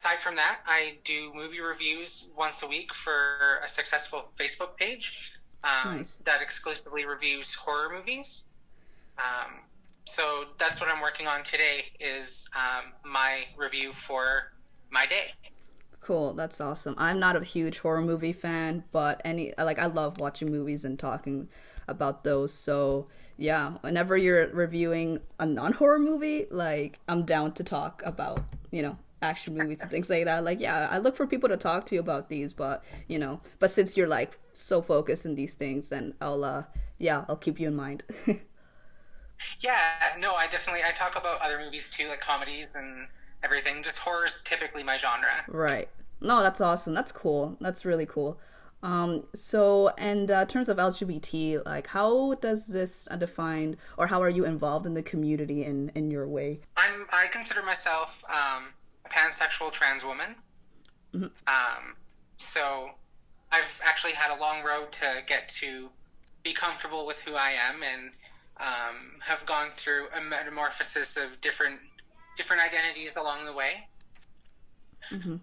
aside from that, I do movie reviews once a week for a successful Facebook page Nice. that exclusively reviews horror movies. Um, so that's what I'm working on today is my review for my day. Cool. That's awesome. I'm not a huge horror movie fan, but I love watching movies and talking about those. So, yeah, whenever you're reviewing a non-horror movie, like I'm down to talk about, action movies and things like that. Like, yeah, I look for people to talk to about these, but since you're like so focused in these things, then I'll keep you in mind. Yeah, no, I talk about other movies too, like comedies and everything. Just horror's typically my genre. Right. No, that's awesome. That's cool. That's really cool. So, and in terms of LGBT, like, how does this define, or how are you involved in the community in your way? I consider myself a pansexual trans woman. Hmm. So I've actually had a long road to get to be comfortable with who I am, and have gone through a metamorphosis of different identities along the way. Hmm.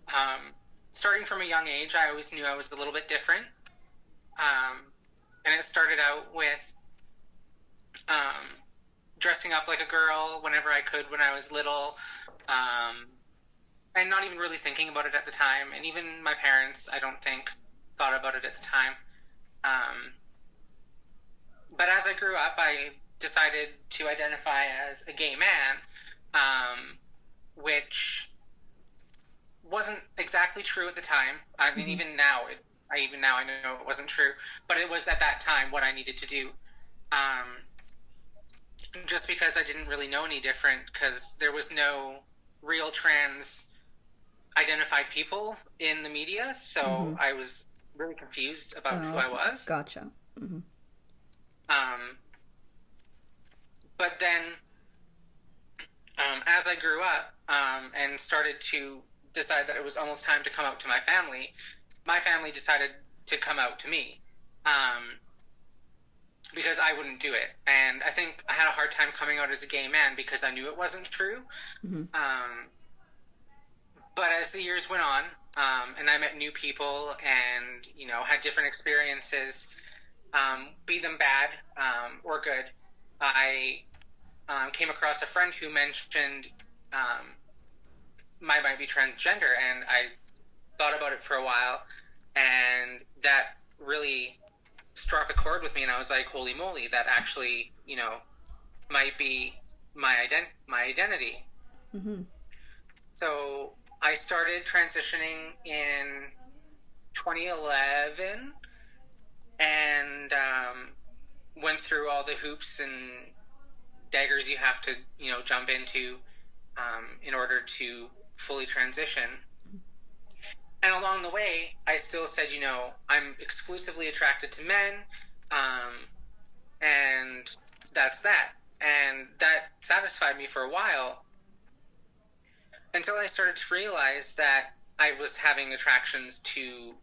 Starting from a young age, I always knew I was a little bit different, um, and it started out with um, dressing up like a girl whenever I could when I was little, um, and not even really thinking about it at the time. And even my parents, I don't think, thought about it at the time. Um, but as I grew up, I decided to identify as a gay man, which wasn't exactly true at the time. I mean, Hmm. even now I know it wasn't true, but it was at that time what I needed to do. Um, just because I didn't really know any different, because there was no real trans identified people in the media, so Hmm. I was really confused about who Oh, I okay. was. Gotcha. Hmm. Um, but then, as I grew up and started to decide that it was almost time to come out to my family decided to come out to me. Um, because I wouldn't do it. And I think I had a hard time coming out as a gay man because I knew it wasn't true. Hmm. Um, but as the years went on, and I met new people and, had different experiences, be them bad or good, I came across a friend who mentioned might be transgender, and I thought about it for a while, and that really struck a chord with me, and I was like, holy moly, that actually, might be my identity. Hmm. So I started transitioning in 2011, and went through all the hoops and daggers you have to, jump into in order to fully transition. And along the way, I still said, I'm exclusively attracted to men, um, and that's that. And that satisfied me for a while until I started to realize that I was having attractions to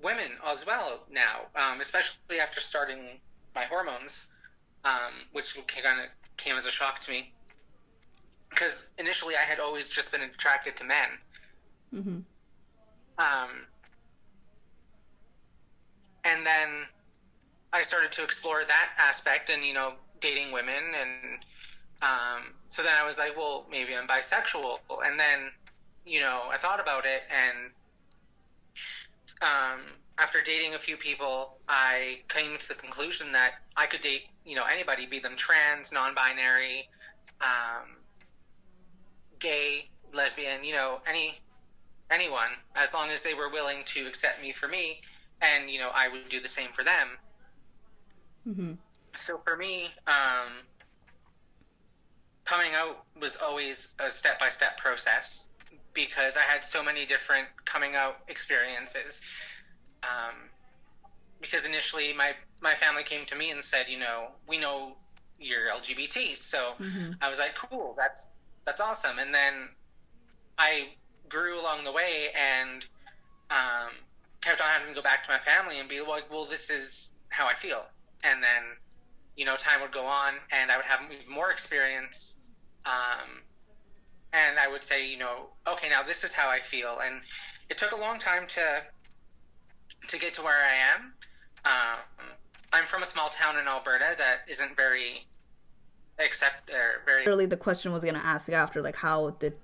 women as well now, especially after starting my hormones, which kind of came as a shock to me. Because initially I had always just been attracted to men. Hmm. Um, and then I started to explore that aspect and, dating women. And so then I was like, well, maybe I'm bisexual. And then, I thought about it. And um, after dating a few people, I came to the conclusion that I could date, anybody, be them trans, non binary, um, gay, lesbian, anyone, as long as they were willing to accept me for me, and I would do the same for them. Hmm. So for me, coming out was always a step by step process because I had so many different coming out experiences. Um, because initially, my family came to me and said, we know you're LGBT, so Hmm. I was like, cool, that's awesome. And then I grew along the way and um, kept on having to go back to my family and be like, well, this is how I feel. And then, time would go on and I would have even more experience. Um, and I would say, okay, now this is how I feel. And it took a long time to get to where I am. I'm from a small town in Alberta that isn't very accept or very. Really, the question was gonna ask after, like, how did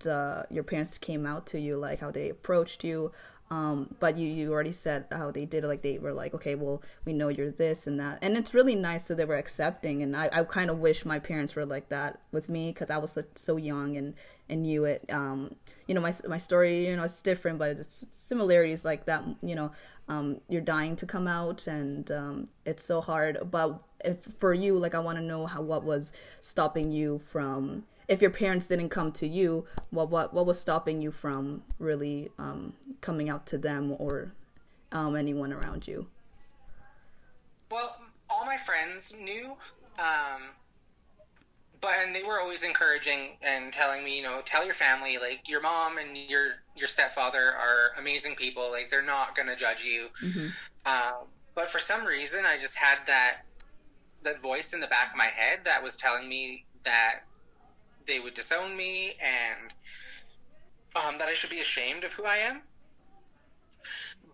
your parents came out to you, like how they approached you. But you already said how they did it. Like they were like, okay, well, we know you're this and that, and it's really nice. So they were accepting, and I kind of wish my parents were like that with me because I was so young and knew it. My story, it's different, but it's similarities like that. You're dying to come out, and it's so hard. But if for you, like, I want to know what was stopping you from. If your parents didn't come to you, what was stopping you from really coming out to them or anyone around you? Well, all my friends knew, and they were always encouraging and telling me, tell your family, like your mom and your stepfather are amazing people, like they're not gonna judge you. Mm-hmm. But for some reason, I just had that voice in the back of my head that was telling me that they would disown me and that I should be ashamed of who I am.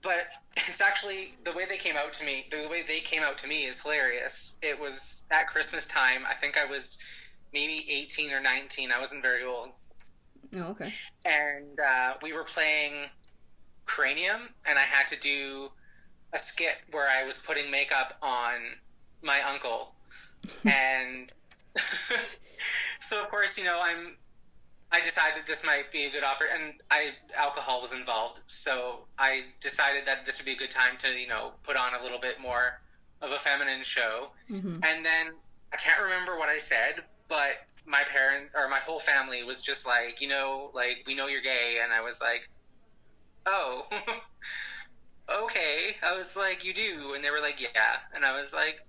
But it's actually the way they came out to me. The way they came out to me is hilarious. It was at Christmas time. I think I was maybe 18 or 19. I wasn't very old. Oh, okay. And we were playing Cranium, and I had to do a skit where I was putting makeup on my uncle. And so, of course, I decided this might be a good and alcohol was involved. So I decided that this would be a good time to, put on a little bit more of a feminine show. Mm-hmm. And then I can't remember what I said, but my whole family was just like, like, we know you're gay. And I was like, oh, okay. I was like, you do? And they were like, yeah. And I was like,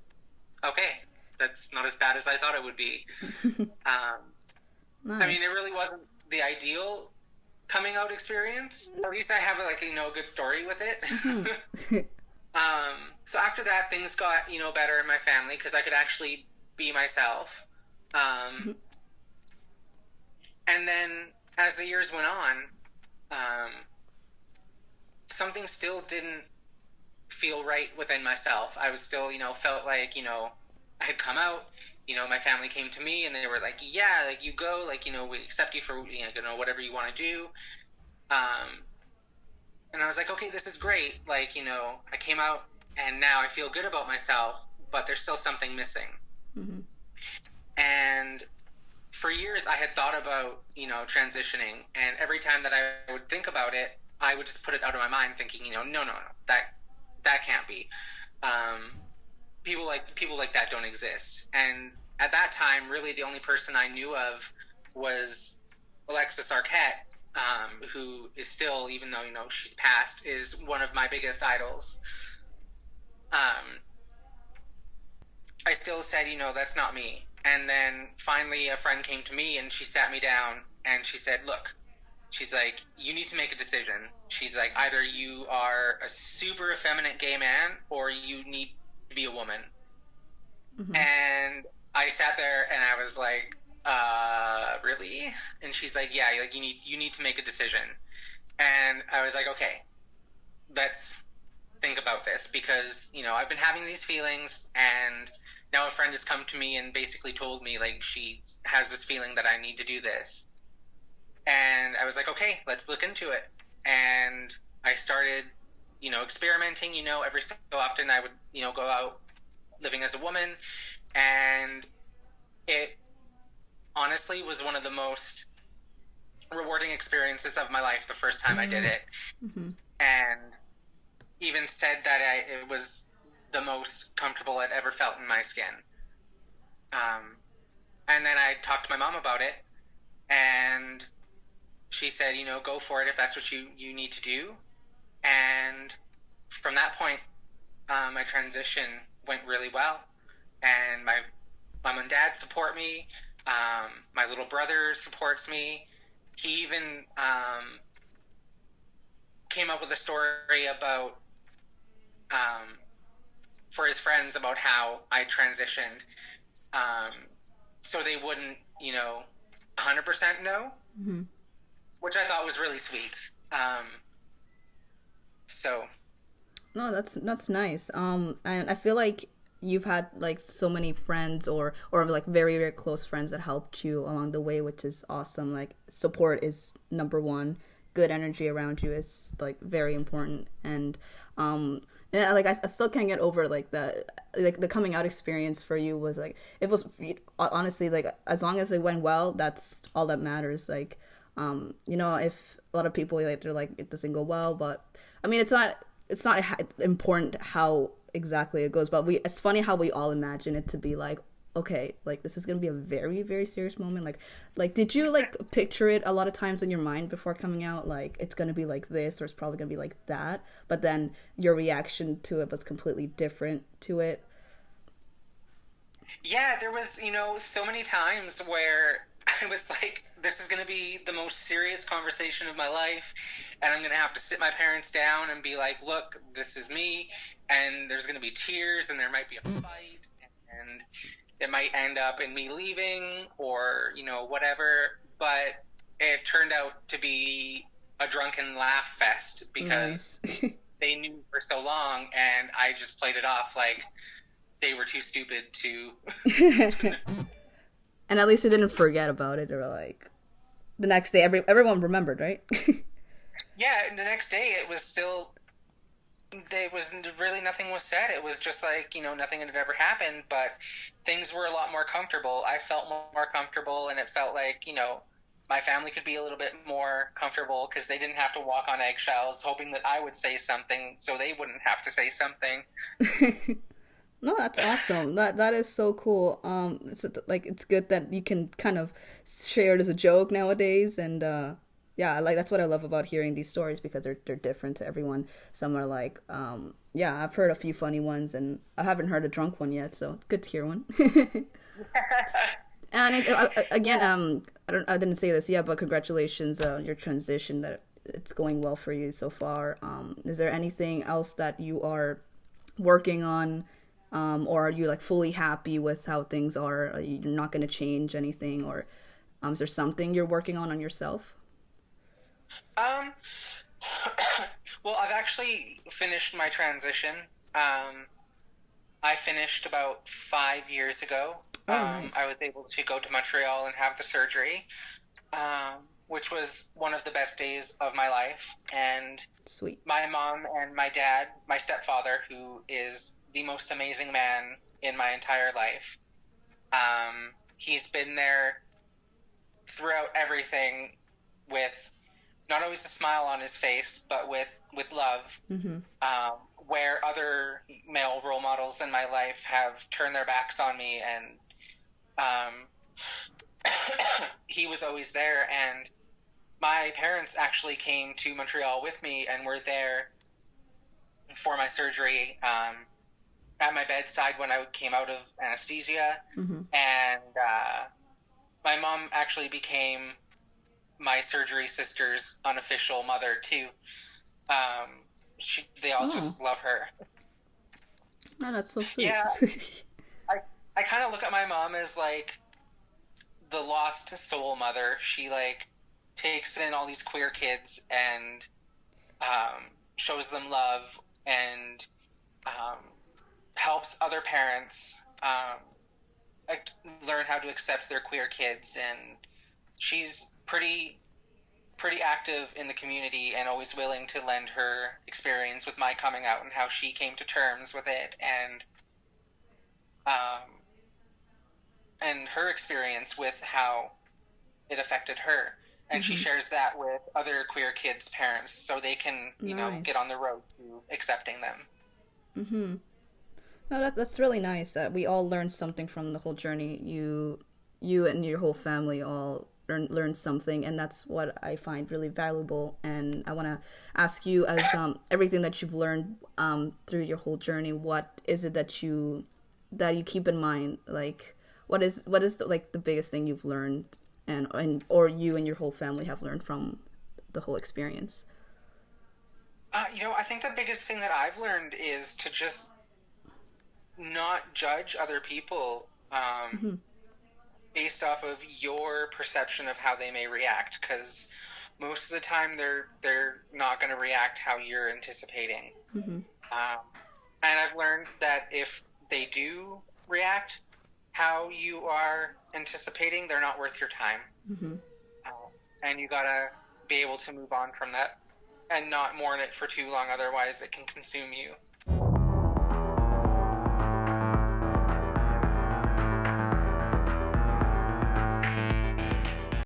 okay, that's not as bad as I thought it would be. Nice. I mean, it really wasn't the ideal coming out experience. At least I have a good story with it. Mm-hmm. So after that, things got, better in my family because I could actually be myself. Mm-hmm. And then as the years went on, something still didn't feel right within myself. I was still, felt like, I had come out, my family came to me and they were like, yeah, like you go, like, we accept you for, whatever you want to do. And I was like, okay, this is great. Like, I came out and now I feel good about myself, but there's still something missing. Mm-hmm. And for years I had thought about, transitioning. And every time that I would think about it, I would just put it out of my mind thinking, no, that can't be. People like that don't exist. And at that time, really the only person I knew of was Alexis Arquette, who is still, even though, she's passed, is one of my biggest idols. I still said, that's not me. And then finally a friend came to me and she sat me down and she said, look, she's like, you need to make a decision. She's like, either you are a super effeminate gay man or you need to be a woman. Mm-hmm. And I sat there and I was like, really? And she's like, yeah, like you need to make a decision. And I was like, okay, let's think about this because, I've been having these feelings and now a friend has come to me and basically told me like she has this feeling that I need to do this. And I was like, okay, let's look into it. And I started, experimenting, every so often I would, go out living as a woman. And it honestly was one of the most rewarding experiences of my life the first time I did it. Mm-hmm. And even said that it was the most comfortable I'd ever felt in my skin. And then I talked to my mom about it. And she said, go for it if that's what you need to do. And from that point, my transition went really well. And my mom and dad support me. My little brother supports me. He even came up with a story about, for his friends about how I transitioned. So they wouldn't, 100% know. Mm-hmm. which I thought was really sweet. So No, that's nice. And I feel like you've had like so many friends or like very very close friends that helped you along the way, which is awesome. Like support is number one. Good energy around you is like very important. And like I still can't get over like the coming out experience for you was like it was honestly like as long as it went well, that's all that matters. Like if a lot of people like they're like it doesn't go well, but I mean it's not important how exactly it goes, but we it's funny how we all imagine it to be like okay, like this is gonna be a very very serious moment. Like did you like picture it a lot of times in your mind before coming out? Like it's gonna be like this, or it's probably gonna be like that. But then your reaction to it was completely different to it. yeah, there was, so many times where I was like, this is going to be the most serious conversation of my life. And I'm going to have to sit my parents down and be like, look, this is me. And there's going to be tears and there might be a fight. And it might end up in me leaving or, whatever. But it turned out to be a drunken laugh fest because Nice. they knew for so long and I just played it off like they were too stupid to, to And at least they didn't forget about it, or like the next day everyone remembered, right? yeah, and the next day it was still there was really nothing was said. It was just like, nothing had ever happened, but things were a lot more comfortable. I felt more comfortable and it felt like, my family could be a little bit more comfortable because they didn't have to walk on eggshells hoping that I would say something so they wouldn't have to say something. No, that's awesome. That is so cool. It's like it's good that you can kind of share it as a joke nowadays, and yeah, like that's what I love about hearing these stories because they're different to everyone. Some are like, yeah, I've heard a few funny ones, and I haven't heard a drunk one yet, so good to hear one. And again, I didn't say this yet, but congratulations, your transition that it's going well for you so far. Is there anything else that you are working on, or are you like fully happy with how things are? Are you not going to change anything, or is there something you're working on yourself? Um, well, I've actually finished my transition. Um, I finished about 5 years ago. Oh, nice, I was able to go to Montreal and have the surgery, which was one of the best days of my life. And sweet. my mom and my dad, my stepfather, who is the most amazing man in my entire life, he's been there throughout everything with not always a smile on his face, but with love. Mm-hmm. Where other male role models in my life have turned their backs on me, and he was always there. And my parents actually came to Montreal with me and were there for my surgery, at my bedside when I came out of anesthesia. Mm-hmm. And my mom actually became my surgery sister's unofficial mother too. They all Oh, just love her. no, that's so sweet. Yeah, I kind of look at my mom as like the lost soul mother. She like takes in all these queer kids and shows them love and um, helps other parents learn how to accept their queer kids. And she's pretty active in the community and always willing to lend her experience with my coming out and how she came to terms with it, um, and her experience with how it affected her. And she Mm-hmm. shares that with other queer kids' parents so they can, get Nice. on the road to accepting them. Mm-hmm. No, that's really nice that we all learned something from the whole journey. You and your whole family all learn something, and that's what I find really valuable. And I want to ask you, as everything that you've learned through your whole journey, what is it that you keep in mind? Like, what is like the biggest thing you've learned, and or you and your whole family have learned from the whole experience? I think the biggest thing that I've learned is to just not judge other people Mm-hmm. based off of your perception of how they may react. Because most of the time they're not going to react how you're anticipating. Mm-hmm. Um, and I've learned that if they do react how you are anticipating, they're not worth your time. Mm-hmm. And you gotta be able to move on from that and not mourn it for too long, otherwise it can consume you.